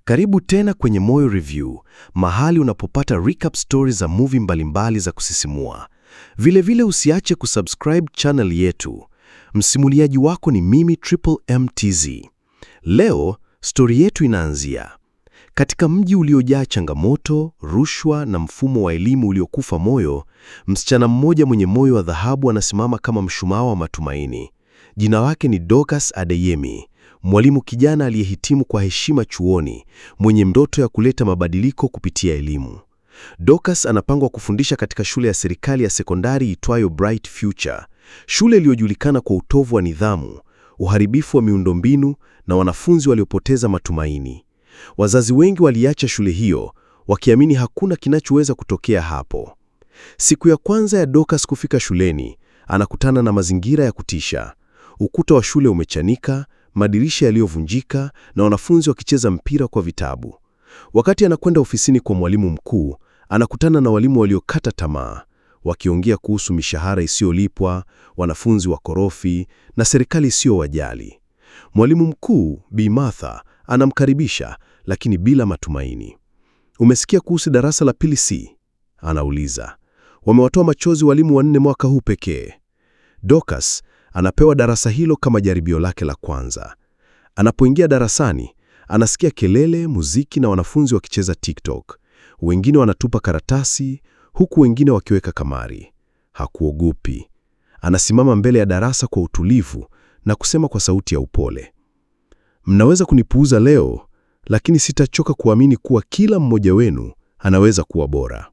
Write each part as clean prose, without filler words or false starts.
Karibu tena kwenye Moyo Review, mahali unapopata recap stories za movie mbalimbali za kusisimua. Vile usiache kusubscribe channel yetu. Msimuliaji wako ni mimi Triple MTZ. Leo, story yetu inaanzia katika mji uliojaa changamoto, rushwa na mfumo wa elimu uliokufa moyo. Msichana mmoja mwenye moyo wa dhahabu anasimama kama mshumaa wa matumaini. Jina lake ni Dorcas Adeyemi, mwalimu kijana aliyehitimu kwa heshima chuoni, mwenye ndoto ya kuleta mabadiliko kupitia elimu. Dorcas anapangwa kufundisha katika shule ya serikali ya sekondari itwayo Bright Future, shule iliyojulikana kwa utovu wa nidhamu, uharibifu wa miundombinu na wanafunzi waliopoteza matumaini. Wazazi wengi waliacha shule hiyo, wakiamini hakuna kinachoweza kutokea hapo. Siku ya kwanza ya Dorcas kufika shuleni, anakutana na mazingira ya kutisha. Ukuta wa shule umechanika, madirisha yaliyovunjika na wanafunzi wakicheza mpira kwa vitabu. Wakati anakwenda ofisini kwa mwalimu mkuu, anakutana na walimu waliokata tamaa, wakiongea kuhusu mishahara isiyolipwa, wanafunzi wakorofi na serikali isiyowajali. Mwalimu mkuu, Bi Martha, anamkaribisha lakini bila matumaini. "Umesikia kuhusu darasa la pili C?" anauliza. "Wamewatoa machozi walimu 4 mwaka huu pekee." Dorcas anapewa darasa hilo kama jaribio lake la kwanza. Anapoingia darasani, anasikia kelele, muziki na wanafunzi wakicheza TikTok. Wengine wanatupa karatasi, huku wengine wakiweka kamari. Hakuogopi. Anasimama mbele ya darasa kwa utulivu na kusema kwa sauti ya upole, "Mnaweza kunipuuza leo, lakini sitachoka kuamini kuwa kila mmoja wenu anaweza kuwa bora."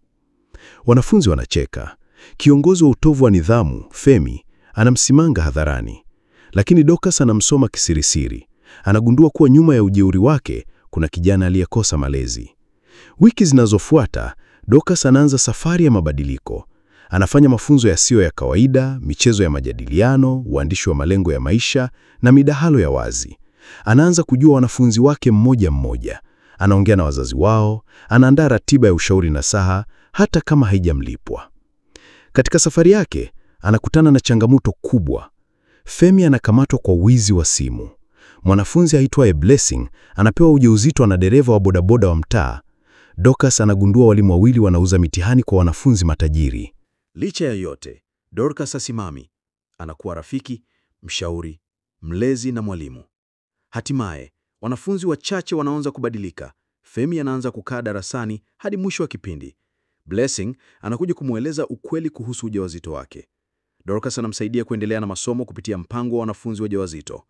Wanafunzi wanacheka. Kiongozi wa utovu wa nidhamu, Femi, anamsimanga hadharani. Lakini Dorcas anamsoma kisirisiri. Anagundua kuwa nyuma ya ujeuri wake kuna kijana aliyekosa malezi. Wiki zinazofuata, Dorcas anaanza safari ya mabadiliko. Anafanya mafunzo yasiyo ya kawaida, michezo ya majadiliano, uandishi wa malengo ya maisha na midahalo ya wazi. Anaanza kujua wanafunzi wake mmoja mmoja. Anaongea na wazazi wao, anaandaa ratiba ya ushauri nasaha hata kama haijamlipwa. Katika safari yake, anakutana na changamoto kubwa. Femi anakamatwa kwa wizi wa simu. Mwanafunzi aitwaye Blessing anapewa ujauzito na dereva wa bodaboda wa mtaa. Dorcas anagundua walimu wawili wanauza mitihani kwa wanafunzi matajiri. Licha ya yote, Dorcas asimami. Anakuwa rafiki, mshauri, mlezi na mwalimu. Hatimaye, wanafunzi wachache wanaanza kubadilika. Femi anaanza kukaa darasani hadi mwisho wa kipindi. Blessing anakuja kumweleza ukweli kuhusu ujauzito wake. Dorcas anamsaidia kuendelea na masomo kupitia mpango wa wanafunzi wajawazito.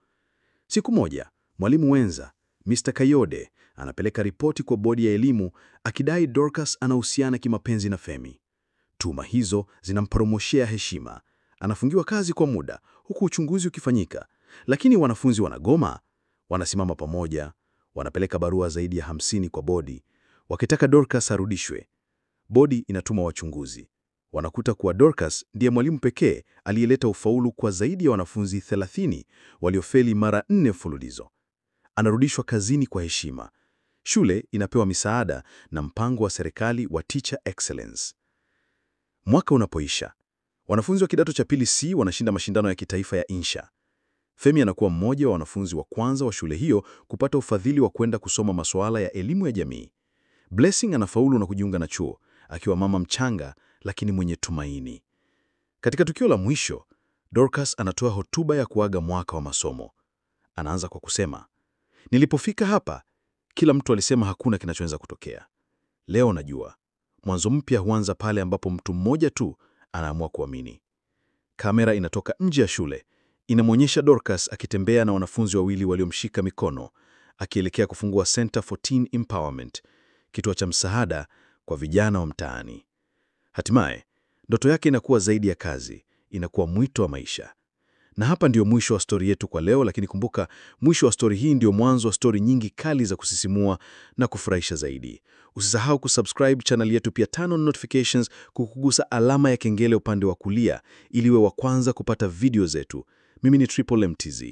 Siku moja, mwalimu wenza, Mr. Kayode, anapeleka ripoti kwa bodi ya elimu akidai Dorcas anahusiana kimapenzi na Femi. Tuhuma hizo zinamporomoshea heshima. Anafungiwa kazi kwa muda, huku uchunguzi ukifanyika. Lakini wanafunzi wanagoma. Wanasimama pamoja, wanapeleka barua zaidi ya 50 kwa bodi, wakitaka Dorcas arudishwe. Bodi inatuma wachunguzi. Wanakuta kuwa Dorcas ndiye mwalimu pekee aliyeleta ufaulu kwa zaidi ya wanafunzi 30 waliofeli mara 4 mfululizo. Anarudishwa kazini kwa heshima. Shule inapewa misaada na mpango wa serikali wa Teacher Excellence. Mwaka unapoisha, wanafunzi wa kidato cha pili C wanashinda mashindano ya kitaifa ya insha. Femi anakuwa mmoja wa wanafunzi wa kwanza wa shule hiyo kupata ufadhili wa kwenda kusoma masuala ya elimu ya jamii. Blessing anafaulu na kujiunga na chuo, akiwa mama mchanga lakini mwenye tumaini. Katika tukio la mwisho, Dorcas anatoa hotuba ya kuaga mwaka wa masomo. Anaanza kwa kusema, "Nilipofika hapa, kila mtu alisema hakuna kinachoweza kutokea. Leo najua, mwanzo mpya huanza pale ambapo mtu mmoja tu anaamua kuamini." Kamera inatoka nje ya shule. Inamwonyesha Dorcas akitembea na wanafunzi wawili waliomshika mikono, akielekea kufungua Center for Teen Empowerment, kituo cha msaada kwa vijana wa mtaani. Hatimaye, ndoto yake inakuwa zaidi ya kazi, inakuwa mwito wa maisha. Na hapa ndio mwisho wa stori yetu kwa leo, lakini kumbuka, mwisho wa stori hii ndio mwanzo wa stori nyingi kali za kusisimua na kufurahisha zaidi. Usisahau kusubscribe channel yetu, pia turn on notifications, kukugusa alama ya kengele upande wa kulia ili uwe wa kwanza kupata video zetu. Mimi ni Triple MTZ.